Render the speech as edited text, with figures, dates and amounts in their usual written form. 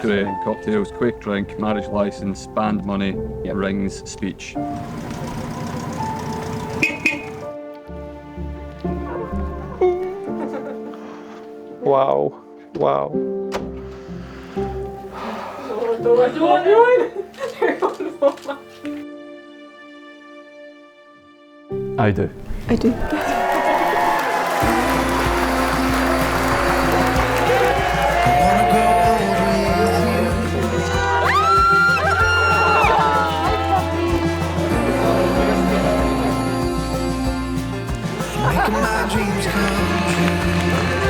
Great. Cocktails, quick drink, marriage license, band money, rings, speech. Wow. Wow. I do. I do. Making my dreams come true.